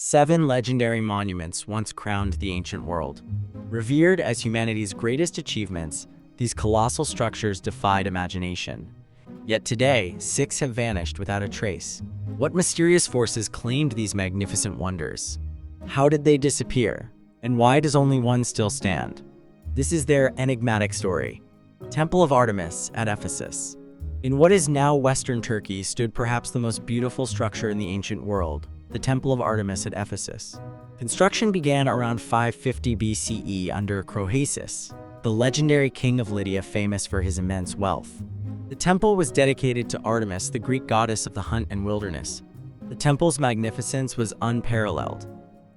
7 legendary monuments once crowned the ancient world. Revered as humanity's greatest achievements, these colossal structures defied imagination. Yet today, 6 have vanished without a trace. What mysterious forces claimed these magnificent wonders? How did they disappear? And why does only one still stand? This is their enigmatic story. Temple of Artemis at Ephesus. In what is now Western Turkey stood perhaps the most beautiful structure in the ancient world, the Temple of Artemis at Ephesus. Construction began around 550 BCE under Croesus, the legendary king of Lydia famous for his immense wealth. The temple was dedicated to Artemis, the Greek goddess of the hunt and wilderness. The temple's magnificence was unparalleled.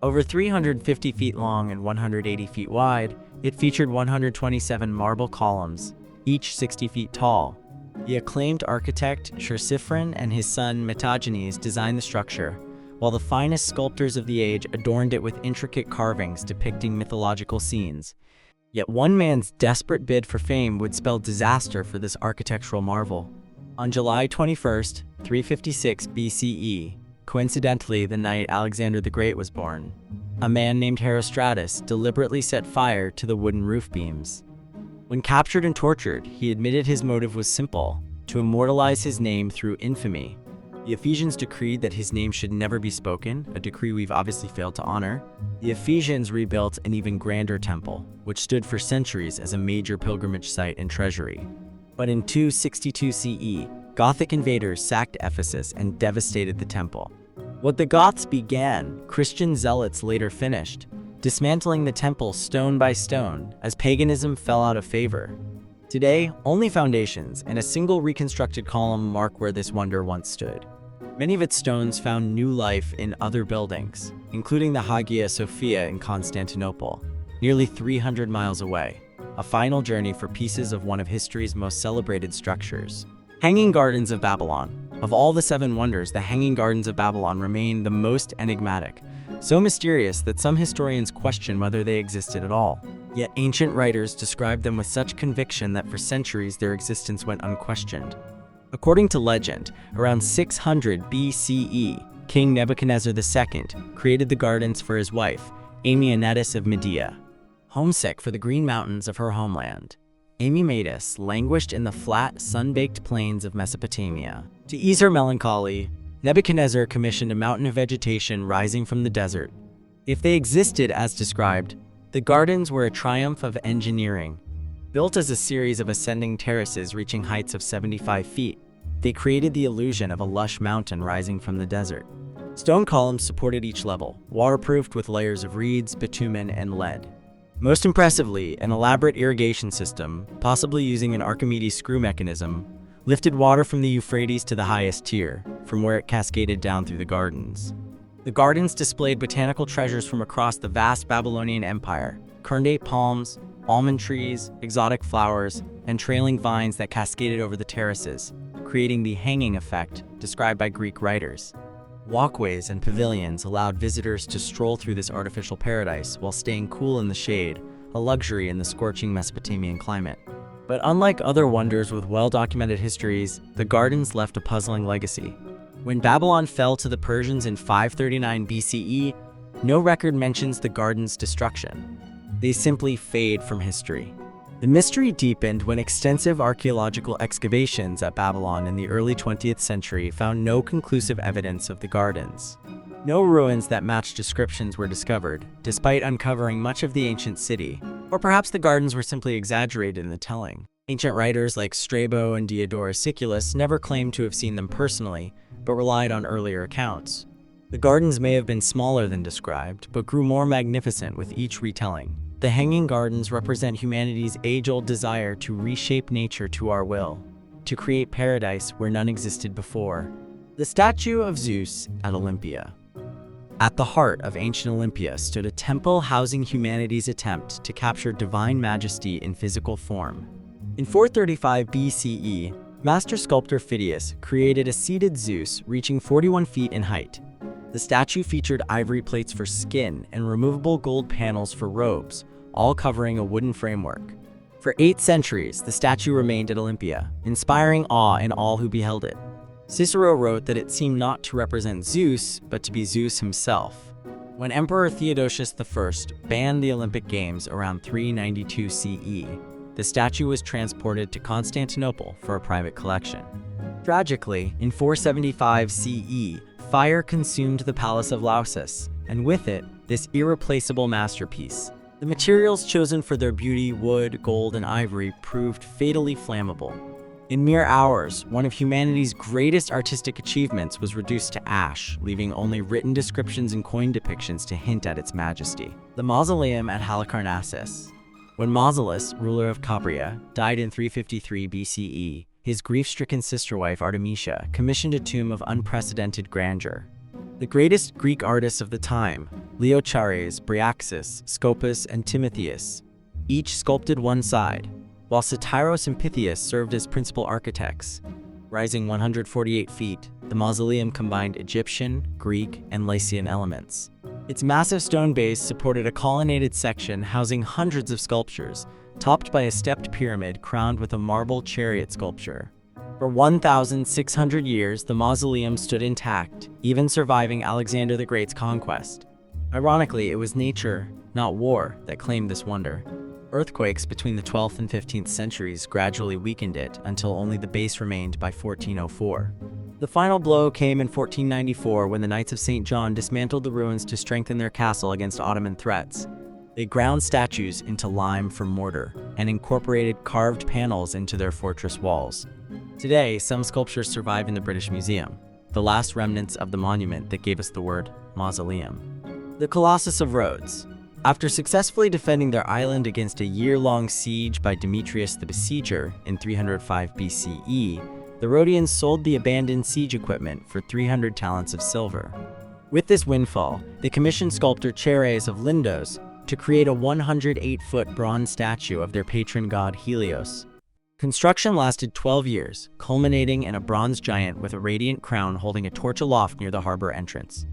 Over 350 feet long and 180 feet wide, it featured 127 marble columns, each 60 feet tall. The acclaimed architect Chersiphron and his son Metagenes designed the structure, while the finest sculptors of the age adorned it with intricate carvings depicting mythological scenes. Yet one man's desperate bid for fame would spell disaster for this architectural marvel. On July 21st, 356 BCE, coincidentally the night Alexander the Great was born, a man named Herostratus deliberately set fire to the wooden roof beams. When captured and tortured, he admitted his motive was simple: to immortalize his name through infamy. The Ephesians decreed that his name should never be spoken, a decree we've obviously failed to honor. The Ephesians rebuilt an even grander temple, which stood for centuries as a major pilgrimage site and treasury. But in 262 CE, Gothic invaders sacked Ephesus and devastated the temple. What the Goths began, Christian zealots later finished, dismantling the temple stone by stone as paganism fell out of favor. Today, only foundations and a single reconstructed column mark where this wonder once stood. Many of its stones found new life in other buildings, including the Hagia Sophia in Constantinople, nearly 300 miles away, a final journey for pieces of one of history's most celebrated structures. Hanging Gardens of Babylon. Of all the 7 wonders, the Hanging Gardens of Babylon remain the most enigmatic, so mysterious that some historians question whether they existed at all. Yet ancient writers described them with such conviction that for centuries their existence went unquestioned. According to legend, around 600 BCE, King Nebuchadnezzar II created the gardens for his wife, Amianetus of Medea. Homesick for the green mountains of her homeland, Amianetus languished in the flat, sun-baked plains of Mesopotamia. To ease her melancholy, Nebuchadnezzar commissioned a mountain of vegetation rising from the desert. If they existed as described, the gardens were a triumph of engineering. Built as a series of ascending terraces reaching heights of 75 feet, they created the illusion of a lush mountain rising from the desert. Stone columns supported each level, waterproofed with layers of reeds, bitumen, and lead. Most impressively, an elaborate irrigation system, possibly using an Archimedes screw mechanism, lifted water from the Euphrates to the highest tier, from where it cascaded down through the gardens. The gardens displayed botanical treasures from across the vast Babylonian Empire: cornate palms, almond trees, exotic flowers, and trailing vines that cascaded over the terraces, creating the hanging effect described by Greek writers. Walkways and pavilions allowed visitors to stroll through this artificial paradise while staying cool in the shade, a luxury in the scorching Mesopotamian climate. But unlike other wonders with well-documented histories, the gardens left a puzzling legacy. When Babylon fell to the Persians in 539 BCE, no record mentions the gardens' destruction. They simply fade from history. The mystery deepened when extensive archaeological excavations at Babylon in the early 20th century found no conclusive evidence of the gardens. No ruins that matched descriptions were discovered, despite uncovering much of the ancient city. Or perhaps the gardens were simply exaggerated in the telling. Ancient writers like Strabo and Diodorus Siculus never claimed to have seen them personally, but relied on earlier accounts. The gardens may have been smaller than described, but grew more magnificent with each retelling. The Hanging Gardens represent humanity's age-old desire to reshape nature to our will, to create paradise where none existed before. The Statue of Zeus at Olympia. At the heart of ancient Olympia stood a temple housing humanity's attempt to capture divine majesty in physical form. In 435 BCE, master sculptor Phidias created a seated Zeus reaching 41 feet in height. The statue featured ivory plates for skin and removable gold panels for robes, all covering a wooden framework. For 8 centuries, the statue remained at Olympia, inspiring awe in all who beheld it. Cicero wrote that it seemed not to represent Zeus, but to be Zeus himself. When Emperor Theodosius I banned the Olympic Games around 392 CE, the statue was transported to Constantinople for a private collection. Tragically, in 475 CE, fire consumed the Palace of Lausus, and with it, this irreplaceable masterpiece. The materials chosen for their beauty, wood, gold, and ivory, proved fatally flammable. In mere hours, one of humanity's greatest artistic achievements was reduced to ash, leaving only written descriptions and coin depictions to hint at its majesty. The Mausoleum at Halicarnassus. When Mausolus, ruler of Cabria, died in 353 BCE, his grief-stricken sister-wife Artemisia commissioned a tomb of unprecedented grandeur. The greatest Greek artists of the time, Leochares, Bryaxis, Scopas, and Timotheus, each sculpted one side, while Satyros and Pythias served as principal architects. Rising 148 feet, the mausoleum combined Egyptian, Greek, and Lycian elements. Its massive stone base supported a colonnaded section housing hundreds of sculptures, topped by a stepped pyramid crowned with a marble chariot sculpture. For 1,600 years, the mausoleum stood intact, even surviving Alexander the Great's conquest. Ironically, it was nature, not war, that claimed this wonder. Earthquakes between the 12th and 15th centuries gradually weakened it until only the base remained by 1404. The final blow came in 1494 when the Knights of St. John dismantled the ruins to strengthen their castle against Ottoman threats. They ground statues into lime for mortar and incorporated carved panels into their fortress walls. Today, some sculptures survive in the British Museum, the last remnants of the monument that gave us the word mausoleum. The Colossus of Rhodes. After successfully defending their island against a year-long siege by Demetrius the Besieger in 305 BCE, the Rhodians sold the abandoned siege equipment for 300 talents of silver. With this windfall, they commissioned sculptor Chares of Lindos to create a 108-foot bronze statue of their patron god Helios. Construction lasted 12 years, culminating in a bronze giant with a radiant crown holding a torch aloft near the harbor entrance.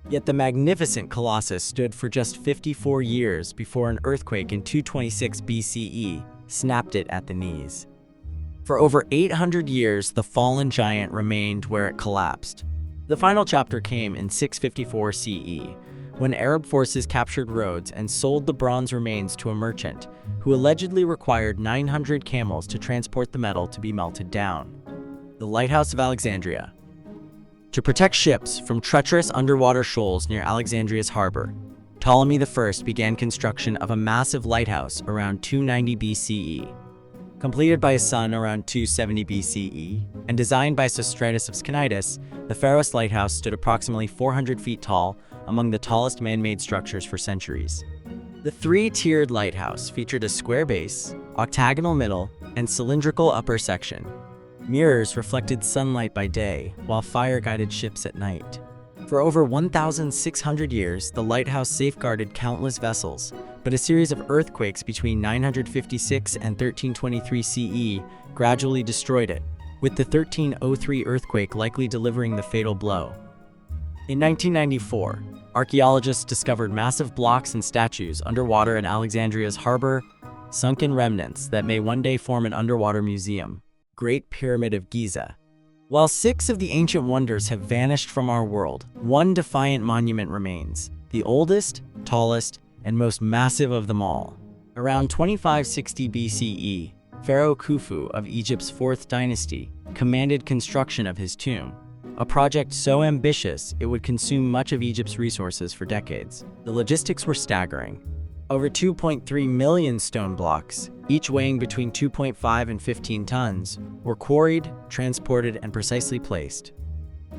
Yet the magnificent Colossus stood for just 54 years before an earthquake in 226 BCE snapped it at the knees. For over 800 years, the fallen giant remained where it collapsed. The final chapter came in 654 CE, when Arab forces captured Rhodes and sold the bronze remains to a merchant, who allegedly required 900 camels to transport the metal to be melted down. The Lighthouse of Alexandria. To protect ships from treacherous underwater shoals near Alexandria's harbor, Ptolemy I began construction of a massive lighthouse around 290 BCE. Completed by his son around 270 BCE, and designed by Sostratus of Skenitis, the Pharos lighthouse stood approximately 400 feet tall, among the tallest man-made structures for centuries. The three-tiered lighthouse featured a square base, octagonal middle, and cylindrical upper section. Mirrors reflected sunlight by day, while fire guided ships at night. For over 1,600 years, the lighthouse safeguarded countless vessels, but a series of earthquakes between 956 and 1323 CE gradually destroyed it, with the 1303 earthquake likely delivering the fatal blow. In 1994, archaeologists discovered massive blocks and statues underwater in Alexandria's harbor, sunken remnants that may one day form an underwater museum. Great Pyramid of Giza. While 6 of the ancient wonders have vanished from our world, one defiant monument remains, the oldest, tallest, and most massive of them all. Around 2560 BCE, Pharaoh Khufu of Egypt's 4th dynasty commanded construction of his tomb, a project so ambitious it would consume much of Egypt's resources for decades. The logistics were staggering. Over 2.3 million stone blocks, each weighing between 2.5 and 15 tons, were quarried, transported, and precisely placed.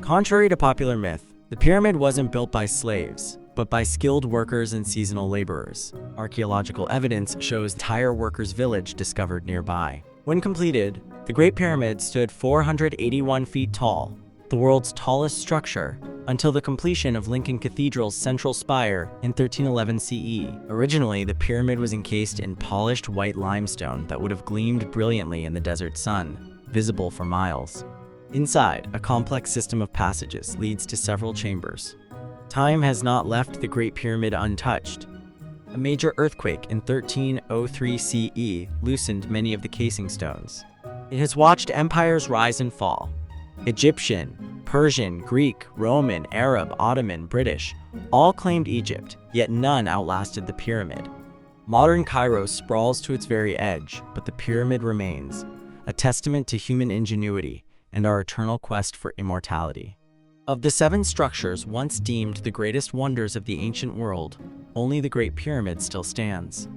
Contrary to popular myth, the pyramid wasn't built by slaves, but by skilled workers and seasonal laborers. Archaeological evidence shows the entire workers' village discovered nearby. When completed, the Great Pyramid stood 481 feet tall, the world's tallest structure, until the completion of Lincoln Cathedral's central spire in 1311 CE. Originally, the pyramid was encased in polished white limestone that would have gleamed brilliantly in the desert sun, visible for miles. Inside, a complex system of passages leads to several chambers. Time has not left the Great Pyramid untouched. A major earthquake in 1303 CE loosened many of the casing stones. It has watched empires rise and fall. Egyptian, Persian, Greek, Roman, Arab, Ottoman, British, all claimed Egypt, yet none outlasted the pyramid. Modern Cairo sprawls to its very edge, but the pyramid remains, a testament to human ingenuity and our eternal quest for immortality. Of the 7 structures once deemed the greatest wonders of the ancient world, only the Great Pyramid still stands.